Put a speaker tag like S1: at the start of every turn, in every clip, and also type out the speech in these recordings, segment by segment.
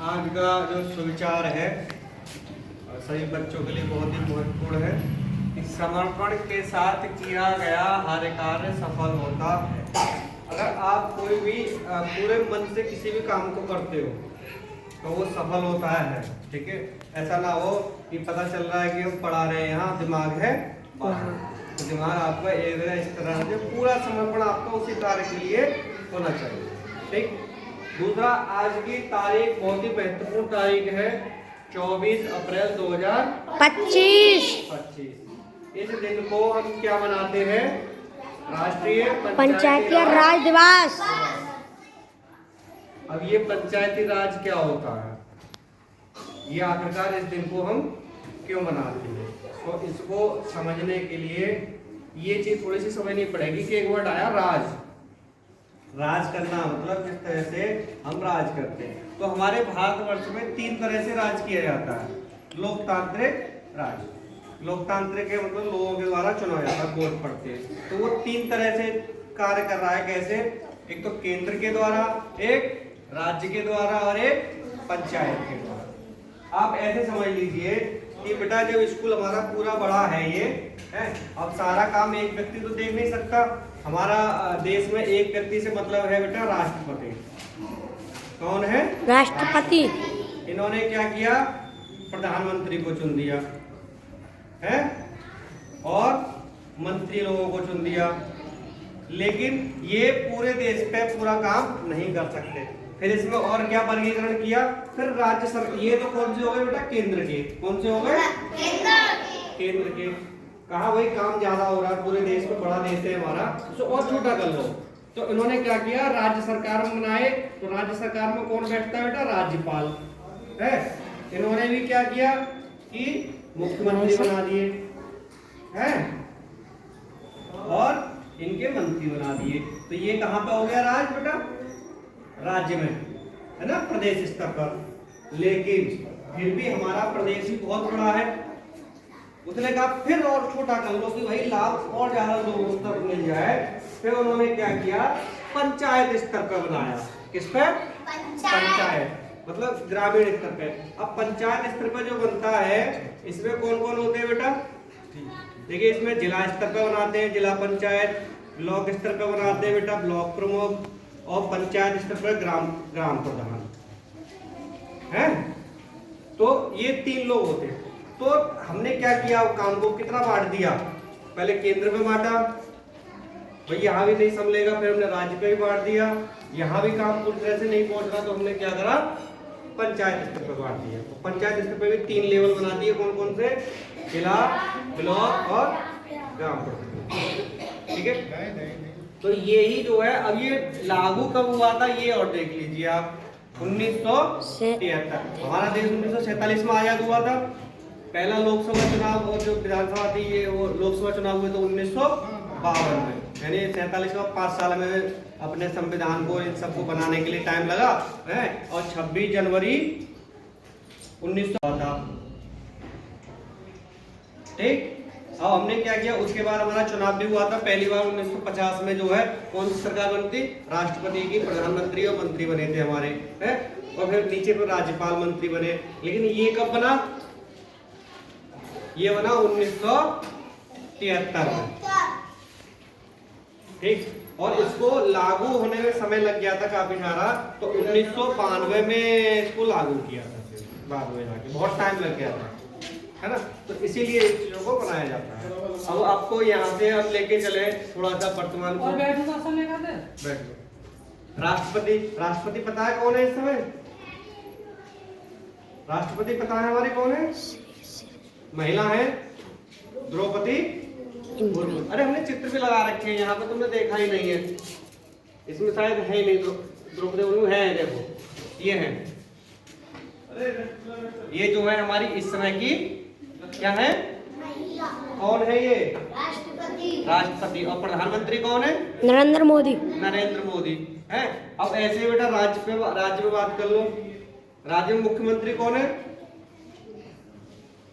S1: आज का जो सुविचार है सभी बच्चों के लिए बहुत ही महत्वपूर्ण है कि समर्पण के साथ किया गया हर कार्य सफल होता है। अगर आप कोई भी पूरे मन से किसी भी काम को करते हो तो वो सफल होता है। ठीक है, ऐसा ना हो कि पता चल रहा है कि हम पढ़ा रहे हैं, यहाँ दिमाग है बाहर, तो दिमाग आपका इस तरह से पूरा समर्पण आपको उसी कार्य के लिए होना चाहिए। ठीक। दूसरा, आज की तारीख बहुत ही महत्वपूर्ण तारीख है, 24 अप्रैल 2025। इस दिन को हम क्या मनाते हैं? राष्ट्रीय
S2: पंचायती राज दिवस।
S1: अब ये पंचायती राज क्या होता है, ये आखिरकार इस दिन को हम क्यों मनाते हैं, तो इसको समझने के लिए ये चीज थोड़ी सी समझनी पड़ेगी कि एक वर्ड आया राज। राज करना मतलब जिस तरह से हम राज करते हैं। तो हमारे भारतवर्ष में 3 तरह से राज किया जाता है। लोकतांत्रिक राज, लोकतांत्रिक के मतलब लोगों के द्वारा चुना जाता है, वोट पड़ते हैं। तो वो 3 तरह से कार्य कर रहा है। कैसे? एक तो केंद्र के द्वारा, एक राज्य के द्वारा और एक पंचायत के द्वारा। आप ऐसे समझ लीजिए कि बेटा जब स्कूल हमारा पूरा बड़ा है ये है, अब सारा काम एक व्यक्ति तो देख नहीं सकता। हमारा देश में एक व्यक्ति से मतलब है बेटा राष्ट्रपति। कौन है?
S2: राष्ट्रपति।
S1: इन्होंने क्या किया? प्रधानमंत्री को चुन दिया है और मंत्री लोगों को चुन दिया, लेकिन ये पूरे देश पे पूरा काम नहीं कर सकते। फिर इसमें और क्या वर्गीकरण किया? फिर राज्य सरकार, ये तो कौन से हो गए बेटा? केंद्र के। कौन से हो गए? केंद्र के। कहा भाई काम ज्यादा हो रहा है, पूरे देश में बड़ा देश है हमारा, तो और छोटा कर लो। तो इन्होंने क्या किया? राज्य सरकार बनाए। तो राज्य सरकार में कौन बैठता है बेटा? राज्यपाल है। इन्होंने भी क्या किया कि मुख्यमंत्री बना दिए हैं और इनके मंत्री बना दिए। तो ये कहां पे हो गया राज बेटा? राज्य में, है ना, प्रदेश स्तर पर। लेकिन फिर भी हमारा प्रदेश ही बहुत बड़ा है। उसने कहा फिर और छोटा कर लो कि भाई लाभ और ज्यादा लोगों तक मिल जाए। फिर उन्होंने क्या किया? पंचायत स्तर पर बनाया। किस पे? पंचायत, मतलब ग्रामीण स्तर पे। अब पंचायत स्तर पर जो बनता है इसमें कौन कौन होते हैं बेटा? देखिए, इसमें जिला स्तर पर बनाते हैं जिला पंचायत, ब्लॉक स्तर पर बनाते हैं बेटा ब्लॉक प्रमुख, और पंचायत स्तर पर ग्राम प्रधान है। तो ये 3 लोग होते हैं। तो हमने क्या किया? काम को कितना बांट दिया? पहले केंद्र में बांटा, भाई यहाँ भी नहीं संभलेगा, फिर हमने राज्य पे भी बांट दिया। यहाँ भी काम पूरी तरह से नहीं पहुंच रहा, तो हमने क्या करा? पंचायत स्तर पर बांट दिया। तो पंचायत स्तर पर भी 3 लेवल बना दिए। कौन कौन से? जिला, ब्लॉक और ग्राम प्रधान। ठीक है, तो ये ही जो है, अब ये लागू कब हुआ था ये और देख लीजिए आप। 1973। हमारा देश 1947 में आजाद हुआ था। पहला लोकसभा चुनाव और जो विधानसभा थी ये वो लोकसभा चुनाव हुए तो 1952 में, यानी 47 में 5 साल में अपने संविधान को इन सबको बनाने के लिए टाइम लगा है। और 26 जनवरी 1900 था। ठीक। अब हमने क्या किया? उसके बाद हमारा चुनाव भी हुआ था पहली बार 1950 में। जो है कौन सी सरकार बनती? राष्ट्रपति की, प्रधानमंत्री और मंत्री बने थे हमारे है। और फिर नीचे पर राज्यपाल मंत्री बने। लेकिन ये कब बना? ये बना 1973 में। ठीक। और इसको लागू होने में समय लग गया था काफी सारा, तो 1992 में इसको लागू किया था। बाद में जाके बहुत टाइम लग गया था, है ना। तो इसीलिए इस चीजों को बनाया जाता है। अब आपको यहाँ से हम लेके चले थोड़ा सा वर्तमान को। बैठ। राष्ट्रपति पता है कौन है इस समय? राष्ट्रपति पता है हमारे कौन है? महिला है द्रौपदी मुर्मू। अरे हमने चित्र भी लगा रखे हैं यहाँ पे, तुमने देखा ही नहीं है। इसमें शायद है ही नहीं, तो द्रौपदी मुर्मू है। देखो ये है, ये जो है हमारी इस समय की क्या है? कौन है ये? राष्ट्रपति। और प्रधानमंत्री कौन है?
S2: नरेंद्र मोदी
S1: है। अब ऐसे बेटा राज्य पे बात कर लो। राज्य में मुख्यमंत्री कौन है?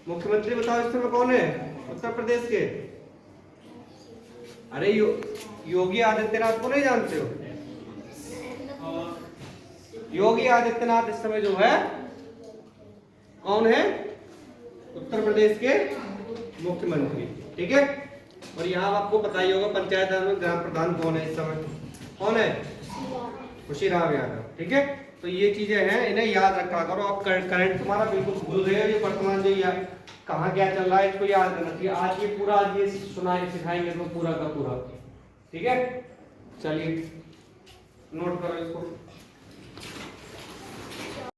S1: मुख्यमंत्री बताओ इस समय कौन है उत्तर प्रदेश के? अरे योगी आदित्यनाथ को नहीं जानते हो? योगी आदित्यनाथ इस समय जो है कौन है? उत्तर प्रदेश के मुख्यमंत्री। ठीक है, और यहाँ आपको पता ही होगा पंचायत राज में ग्राम प्रधान कौन है इस समय? कौन है? खुशीराम यादव। ठीक है, तो ये चीजें हैं, इन्हें याद रखा करो। अब करंट तुम्हारा बिल्कुल भूल रहे हो, ये वर्तमान जो यार कहाँ क्या चल रहा है इसको याद करना चाहिए। आज ये पूरा आज ये सिखाएंगे तो पूरा का पूरा। ठीक है, चलिए नोट करो इसको।